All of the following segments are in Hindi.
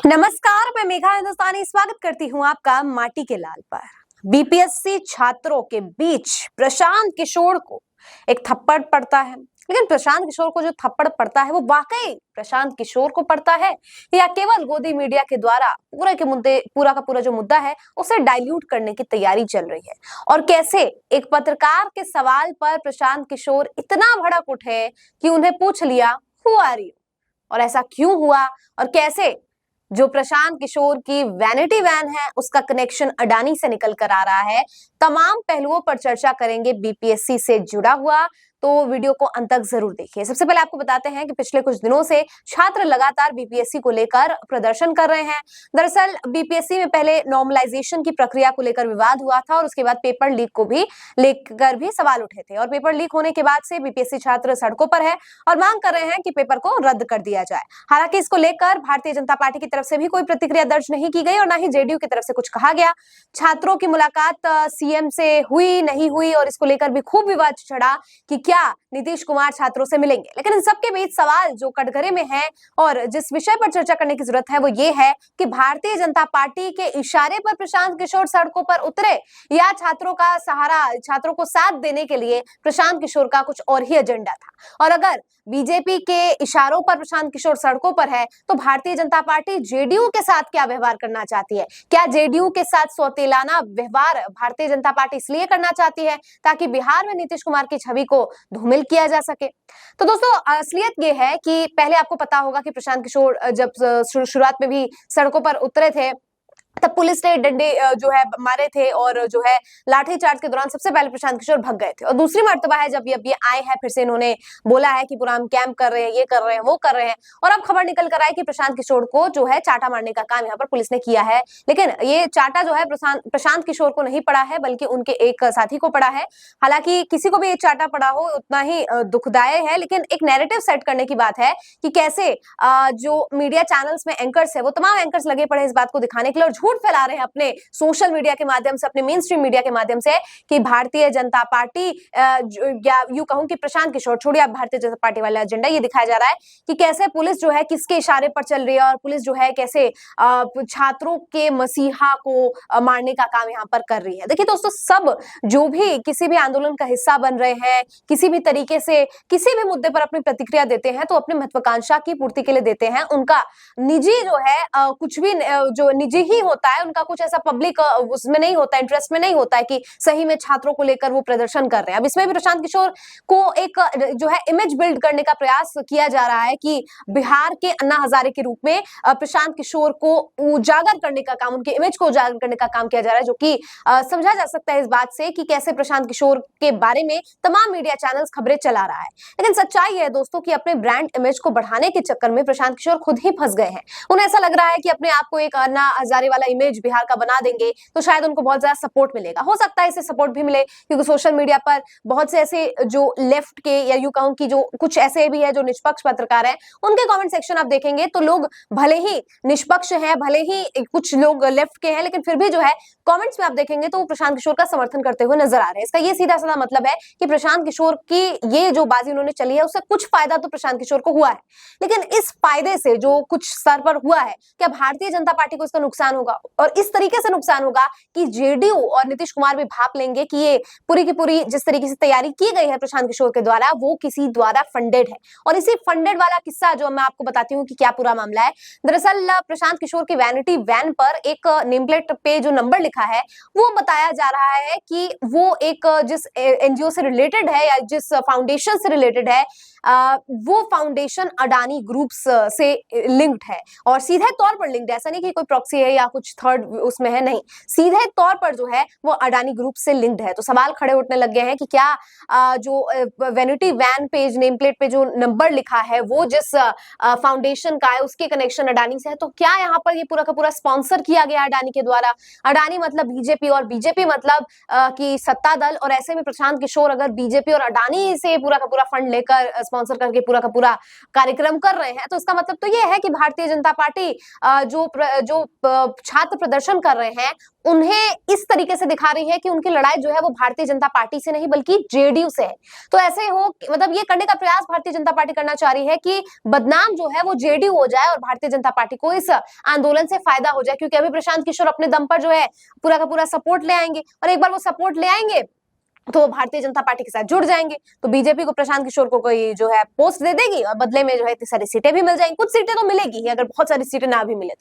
नमस्कार, मैं मेघा हिंदुस्तानी स्वागत करती हूँ आपका माटी के लाल पर। बीपीएससी छात्रों के बीच प्रशांत किशोर को एक थप्पड़ पड़ता है, लेकिन प्रशांत किशोर को जो थप्पड़ पड़ता है वो वाकई प्रशांत किशोर को पड़ता है या केवल गोदी मीडिया के द्वारा पूरा का पूरा जो मुद्दा है उसे डाइल्यूट करने की तैयारी चल रही है। और कैसे एक पत्रकार के सवाल पर प्रशांत किशोर इतना भड़क उठे कि उन्हें पूछ लिया हु आर यू, और ऐसा क्यों हुआ और कैसे जो प्रशांत किशोर की वैनिटी वैन है उसका कनेक्शन अडानी से निकल कर आ रहा है। तमाम पहलुओं पर चर्चा करेंगे बीपीएससी से जुड़ा हुआ, तो वीडियो को अंत तक जरूर देखिए। सबसे पहले आपको बताते हैं कि पिछले कुछ दिनों से छात्र लगातार बीपीएससी को लेकर प्रदर्शन कर रहे हैं। दरअसल बीपीएससी में पहले नॉर्मलाइजेशन की प्रक्रिया को लेकर विवाद हुआ था और उसके बाद पेपर लीक को भी लेकर भी सवाल उठे थे, और पेपर लीक होने के बाद से बीपीएससी छात्र सड़कों पर है और मांग कर रहे हैं कि पेपर को रद्द कर दिया जाए। हालांकि इसको लेकर भारतीय जनता पार्टी की तरफ से भी कोई प्रतिक्रिया दर्ज नहीं की गई और न ही जेडीयू की तरफ से कुछ कहा गया। छात्रों की मुलाकात सीएम से हुई नहीं हुई और इसको लेकर भी खूब विवाद चढ़ा कि क्या नीतीश कुमार छात्रों से मिलेंगे। लेकिन इन सबके बीच सवाल जो कटघरे में है और जिस विषय पर चर्चा करने की जरूरत है वो ये है कि भारतीय जनता पार्टी के इशारे पर प्रशांत किशोर सड़कों पर उतरे या छात्रों का सहारा, छात्रों को साथ देने के लिए प्रशांत किशोर का कुछ और ही एजेंडा था। और अगर बीजेपी के इशारों पर प्रशांत किशोर सड़कों पर है तो भारतीय जनता पार्टी जेडीयू के साथ क्या व्यवहार करना चाहती है? क्या जेडीयू के साथ सौतेलाना व्यवहार भारतीय जनता पार्टी इसलिए करना चाहती है ताकि बिहार में नीतीश कुमार की छवि को धूमिल किया जा सके? तो दोस्तों, असलियत ये है कि पहले आपको पता होगा कि प्रशांत किशोर जब शुरुआत में भी सड़कों पर उतरे थे तब पुलिस ने डंडे जो है मारे थे और जो है लाठीचार्ज के दौरान सबसे पहले प्रशांत किशोर भग गए थे। और दूसरी मर्तबा है जब ये आए हैं, फिर से इन्होंने बोला है कि पूरा हम कैंप कर रहे हैं, ये कर रहे हैं, वो कर रहे हैं, और अब खबर निकल कर आई कि प्रशांत किशोर को जो है चाटा मारने का काम यहाँ पर पुलिस ने किया है। लेकिन ये चाटा जो है प्रशांत किशोर को नहीं पड़ा है बल्कि उनके एक साथी को पड़ा है। हालांकि किसी को भी ये चाटा पड़ा हो उतना ही दुखदायक है, लेकिन एक नैरेटिव सेट करने की बात है कि कैसे जो मीडिया चैनल्स में एंकर्स है वो तमाम एंकर्स लगे पड़े इस बात को दिखाने के लिए और झूठ फैला रहे हैं अपने सोशल मीडिया के माध्यम से, अपने मेन स्ट्रीम मीडिया के माध्यम से कि भारतीय जनता पार्टी या यूं कहूं कि प्रशांत किशोर, छोड़िए आप भारतीय जनता पार्टी वाला एजेंडा, ये दिखाया जा रहा है कि कैसे पुलिस जो है किसके इशारे पर चल रही है और पुलिस जो है कैसे छात्रों के मसीहा को मारने का काम यहाँ पर कर रही है। देखिए दोस्तों, सब जो भी किसी भी आंदोलन का हिस्सा बन रहे हैं, किसी भी तरीके से किसी भी मुद्दे पर अपनी प्रतिक्रिया देते हैं तो अपनी महत्वाकांक्षा की पूर्ति के लिए देते हैं। उनका निजी जो है कुछ भी जो निजी ही होता है, उनका कुछ ऐसा पब्लिक उसमें नहीं होता, इंटरेस्ट में नहीं होता है कि सही में छात्रों को लेकर वो प्रदर्शन कर रहे हैं। अब इसमें भी प्रशांत किशोर को एक जो है इमेज बिल्ड करने का प्रयास किया जा रहा है कि बिहार के अन्ना हजारे के रूप में प्रशांत किशोर को उजागर करने का काम, उनके इमेज को उजागर करने का काम किया जा रहा है, जो कि समझा जा सकता है इस बात से कि कैसे प्रशांत किशोर के बारे में तमाम मीडिया चैनल्स खबरें चला रहा है। लेकिन सच्चाई है दोस्तों कि अपने ब्रांड इमेज को बढ़ाने के चक्कर में प्रशांत किशोर खुद ही फंस गए हैं। उन्हें ऐसा लग रहा है कि अपने आप को एक अन्ना हजारे वाला इमेज बिहार का बना देंगे तो शायद उनको बहुत ज्यादा सपोर्ट मिलेगा। हो सकता है इसे सपोर्ट भी मिले क्योंकि सोशल मीडिया पर बहुत से ऐसे जो लेफ्ट के या यूं कहूं कि जो कुछ ऐसे भी है जो निष्पक्ष पत्रकार हैं, उनके कमेंट सेक्शन आप देखेंगे तो लोग भले ही निष्पक्ष हैं, भले ही कुछ लोग लेफ्ट के हैं, लेकिन फिर भी जो है कमेंट्स में आप देखेंगे तो वो प्रशांत किशोर का समर्थन करते हुए नजर आ रहे हैं। इसका ये सीधा साधा मतलब है कि प्रशांत किशोर की ये जो बाजी उन्होंने चली है उससे कुछ फायदा तो प्रशांत किशोर को हुआ है, लेकिन इस फायदे से जो कुछ स्तर पर हुआ है, क्या भारतीय जनता पार्टी को इसका नुकसान होगा? और इस तरीके से नुकसान होगा कि जेडीयू और नीतीश कुमार भी भाप लेंगे कि ये पूरी की पूरी जिस तरीके से तैयारी की गई है प्रशांत किशोर के द्वारा वो किसी द्वारा फंडेड है। और इसी फंडेड वाला किस्सा जो मैं आपको बताती हूँ कि क्या पूरा मामला है। दरअसल प्रशांत किशोर की वैनिटी वैन पर एक नेम प्लेट पे जो नंबर लिखा है वो बताया जा रहा है कि वो एक जिस एनजीओ से रिलेटेड है या जिस फाउंडेशन से रिलेटेड है, वो फाउंडेशन अडानी ग्रुप्स से लिंक्ड है और सीधे तौर पर लिंक्ड है। ऐसा नहीं कि कोई प्रॉक्सी है या कुछ थर्ड उसमें है, नहीं, सीधे तौर पर जो है वो अडानी ग्रुप से लिंक्ड है। तो सवाल खड़े उठने लग गए हैं कि क्या जो vanity van page name plate पे जो नंबर लिखा है वो जिस फाउंडेशन का है उसके कनेक्शन अडानी से है, तो क्या यहाँ पर ये पूरा का पूरा स्पॉन्सर किया गया अडानी के द्वारा? अडानी मतलब बीजेपी और बीजेपी मतलब कि सत्ता दल, और ऐसे में प्रशांत किशोर अगर बीजेपी और अडानी से पूरा का पूरा फंड लेकर स्पॉन्सर करके पूरा का पूरा कार्यक्रम कर रहे हैं, तो इसका मतलब तो ये है कि भारतीय जनता पार्टी जो छात्र प्रदर्शन कर रहे हैं उन्हें इस तरीके से दिखा रही है कि उनकी लड़ाई जो है वो भारतीय जनता पार्टी से नहीं बल्कि जेडीयू से है। तो ऐसे हो मतलब ये करने का प्रयास भारतीय जनता पार्टी करना चाह रही है कि बदनाम जो है वो जेडीयू हो जाए और भारतीय जनता पार्टी को इस आंदोलन से फायदा हो जाए, क्योंकि अभी प्रशांत किशोर अपने दम पर जो है पूरा का पूरा सपोर्ट ले आएंगे और एक बार वो सपोर्ट ले आएंगे तो भारतीय जनता पार्टी के साथ जुड़ जाएंगे, तो बीजेपी को प्रशांत किशोर को कोई जो है पोस्ट दे देगी और बदले में जो है इतनी सारी सीटें भी मिल जाएंगी। कुछ सीटें तो मिलेगी ही, अगर बहुत सारी सीटें ना भी मिले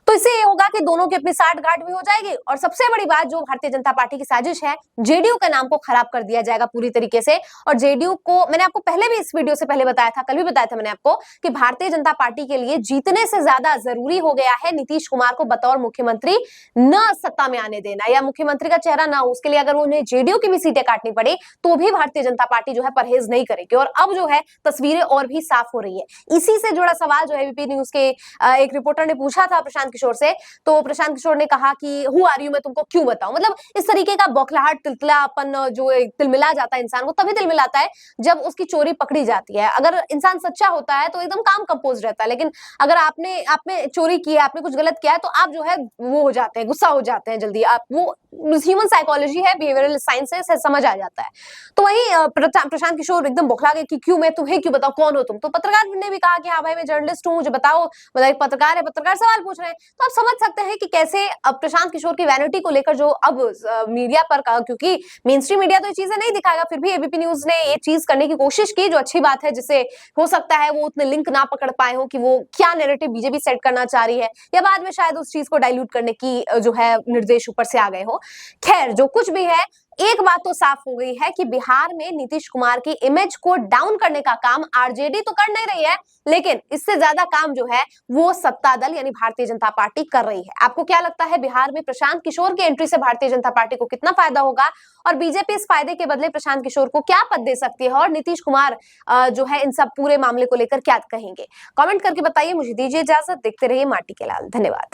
तो इससे ये होगा कि दोनों की अपनी साठगांठ भी हो जाएगी और सबसे बड़ी बात जो भारतीय जनता पार्टी की साजिश है, जेडीयू का नाम को खराब कर दिया जाएगा पूरी तरीके से। और जेडीयू को मैंने आपको पहले भी इस वीडियो से पहले बताया था, कल भी बताया था मैंने आपको कि भारतीय जनता पार्टी के लिए जीतने से ज्यादा जरूरी हो गया है नीतीश कुमार को बतौर मुख्यमंत्री न सत्ता में आने देना या मुख्यमंत्री का चेहरा ना हो, उसके लिए अगर उन्हें जेडीयू की भी सीटें काटनी पड़े तो भी भारतीय जनता पार्टी जो है परहेज नहीं करेगी। और अब जो है तस्वीरें और भी साफ हो रही है। इसी से जुड़ा सवाल जो है एबीपी न्यूज के एक रिपोर्टर ने पूछा था प्रशांत किशोर से, तो प्रशांत किशोर ने कहा कि हु आर यू, मैं तुमको क्यों बताऊं। मतलब इस तरीके का बौखलाहट तिलतिलापन जो तिलमिला जाता है इंसान को तभी तिलमिलाता है जब उसकी चोरी पकड़ी जाती है। अगर इंसान सच्चा होता है तो एकदम काम कंपोज रहता है, लेकिन अगर आपने चोरी की है, आपने कुछ गलत किया है तो आप जो है वो हो जाते हैं, गुस्सा हो जाते हैं जल्दी। आप वो ह्यूमन साइकोलॉजी है, बिहेवियरल साइंस है, समझ आ जाता है। तो वही प्रशांत किशोर एकदम बौखला गए कि क्यों, मैं तुम्हें क्यों बताऊं, कौन हो तुम। तो पत्रकार ने भी कहा कि हाँ भाई मैं जर्नलिस्ट हूं, मुझे बताओ, मतलब एक पत्रकार है, पत्रकार सवाल पूछ रहे हैं। तो आप समझ सकते हैं कि कैसे अब प्रशांत किशोर की वैनिटी को लेकर जो अब मीडिया पर क्योंकि मेन स्ट्रीम मीडिया तो ये चीजें नहीं दिखाएगा, फिर भी एबीपी न्यूज ने ये चीज करने की कोशिश की, जो अच्छी बात है, जिससे हो सकता है वो उतने लिंक ना पकड़ पाए हो कि वो क्या नैरेटिव बीजेपी सेट करना चाह रही है, या बाद में शायद उस चीज को डाइल्यूट करने की जो है निर्देश ऊपर से आ गए हो। खैर जो कुछ भी है, एक बात तो साफ हो गई है कि बिहार में नीतीश कुमार की इमेज को डाउन करने का काम आरजेडी तो कर नहीं रही है, लेकिन इससे ज्यादा काम जो है वो सत्ता दल यानी भारतीय जनता पार्टी कर रही है। आपको क्या लगता है बिहार में प्रशांत किशोर की एंट्री से भारतीय जनता पार्टी को कितना फायदा होगा और बीजेपी इस फायदे के बदले प्रशांत किशोर को क्या पद दे सकती है और नीतीश कुमार जो है इन सब पूरे मामले को लेकर क्या कहेंगे? कमेंट करके बताइए। मुझे दीजिए इजाजत, देखते रहिए माटी के लाल। धन्यवाद।